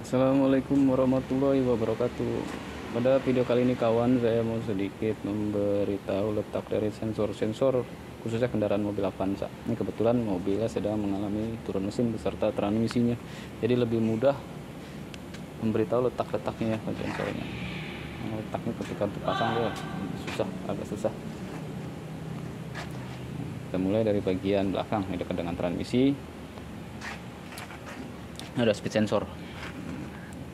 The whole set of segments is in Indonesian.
Assalamualaikum warahmatullahi wabarakatuh. Pada video kali ini kawan, saya mau sedikit memberitahu letak dari sensor-sensor khususnya kendaraan mobil Avanza. Ini kebetulan mobilnya sedang mengalami turun mesin beserta transmisinya. Jadi lebih mudah memberitahu letak-letaknya ya sensornya. Letaknya ketika terpasang dia agak susah. Kita mulai dari bagian belakang, ini dekat dengan transmisi. Ada speed sensor.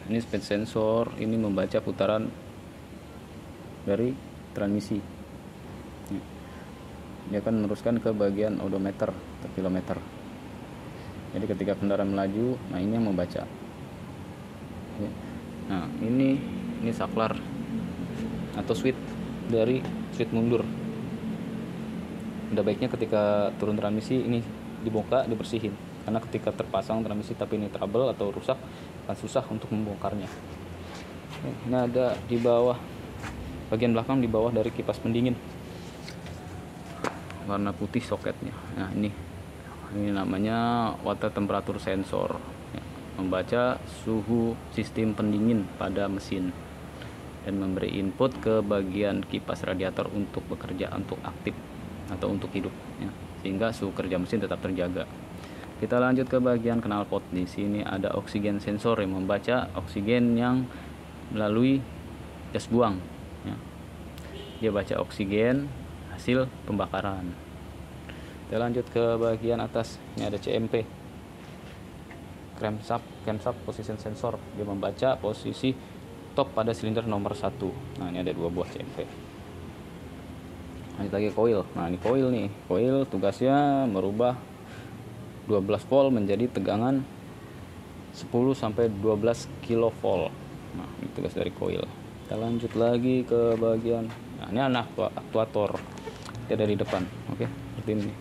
Ini speed sensor, ini membaca putaran dari transmisi. Dia akan meneruskan ke bagian odometer atau kilometer. Jadi ketika kendaraan melaju, nah ini yang membaca. Nah ini saklar atau switch dari switch mundur. Udah baiknya ketika turun transmisi ini dibuka, dibersihin, karena ketika terpasang transmisi tapi ini trouble atau rusak akan susah untuk membongkarnya. Ini ada di bawah, bagian belakang di bawah dari kipas pendingin, warna putih soketnya. Nah ini namanya water temperature sensor, membaca suhu sistem pendingin pada mesin dan memberi input ke bagian kipas radiator untuk bekerja, untuk aktif atau untuk hidup ya, sehingga suhu kerja mesin tetap terjaga. Kita lanjut ke bagian knalpot. Di sini ada oksigen sensor yang membaca oksigen yang melalui gas buang ya. Dia baca oksigen hasil pembakaran. Kita lanjut ke bagian atas. Ini ada CMP, crankshaft position sensor. Dia membaca posisi top pada silinder nomor 1. Nah ini ada 2 buah CMP. Lanjut lagi coil. Nah ini coil nih. Coil tugasnya merubah 12 volt menjadi tegangan 10 sampai 12 kilovolt. Nah, ini tugas dari coil. Kita lanjut lagi ke bagian, nah ini anak aktuator. Dia dari depan. Oke, seperti ini.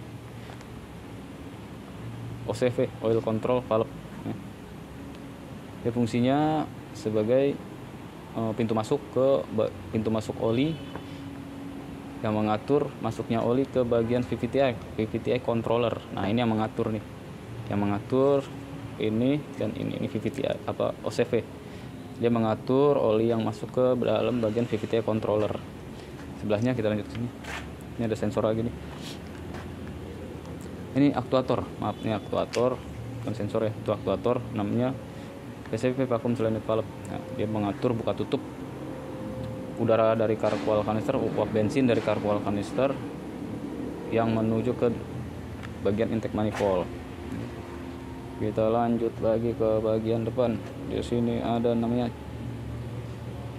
OCV, oil control valve. Dia fungsinya sebagai pintu masuk oli yang mengatur masuknya oli ke bagian VVTi controller. Nah ini yang mengatur nih, yang mengatur ini dan ini VVTi apa OCV. Dia mengatur oli yang masuk ke dalam bagian VVTi controller. Sebelahnya kita lanjut ke sini. Ini ada sensor lagi nih. Ini aktuator, maaf ini aktuator bukan sensor ya, itu aktuator namanya PCV vacuum cylinder valve. Nah, dia mengatur buka tutup udara dari carbual kanister, uap bensin dari carbual kanister yang menuju ke bagian intake manifold. Kita lanjut lagi ke bagian depan. Di sini ada namanya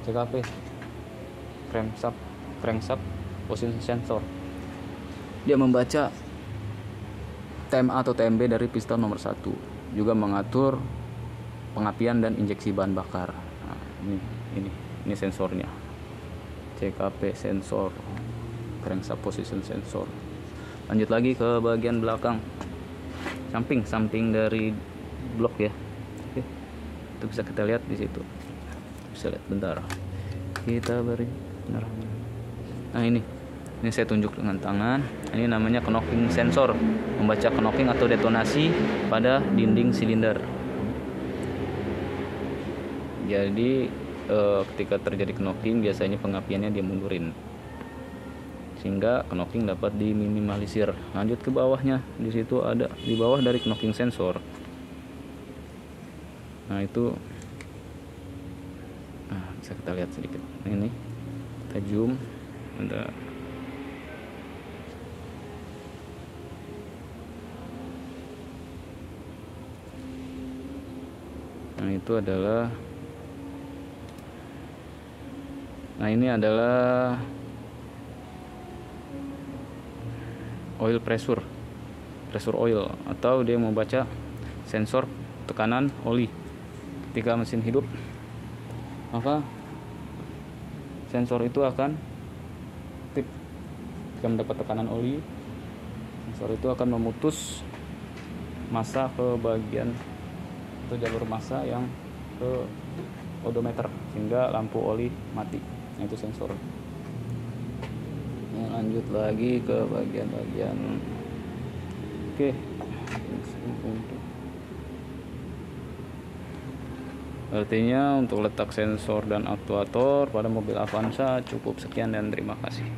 CKP, crankshaft position sensor. Dia membaca TMA atau TMB dari piston nomor 1, juga mengatur pengapian dan injeksi bahan bakar. Nah, ini sensornya. CKP sensor, crankshaft position sensor. Lanjut lagi ke bagian belakang, samping dari blok ya. Oke, itu bisa kita lihat di situ. Bisa lihat bentar. Kita beri benar. Nah ini saya tunjuk dengan tangan. Ini namanya knocking sensor, membaca knocking atau detonasi pada dinding silinder. Jadi ketika terjadi knocking biasanya pengapiannya dia mundurin sehingga knocking dapat diminimalisir. Lanjut ke bawahnya, di situ ada di bawah dari knocking sensor. Nah itu bisa kita lihat sedikit. Ini kita zoom, ada itu adalah. Nah ini adalah oil pressure oil, atau dia membaca sensor tekanan oli. Ketika mesin hidup, maka sensor itu akan aktif. Ketika mendapat tekanan oli, sensor itu akan memutus massa ke bagian atau jalur massa yang ke odometer sehingga lampu oli mati. Nah, itu sensor. Lanjut lagi ke bagian-bagian. Oke. Artinya untuk letak sensor dan aktuator pada mobil Avanza cukup sekian dan terima kasih.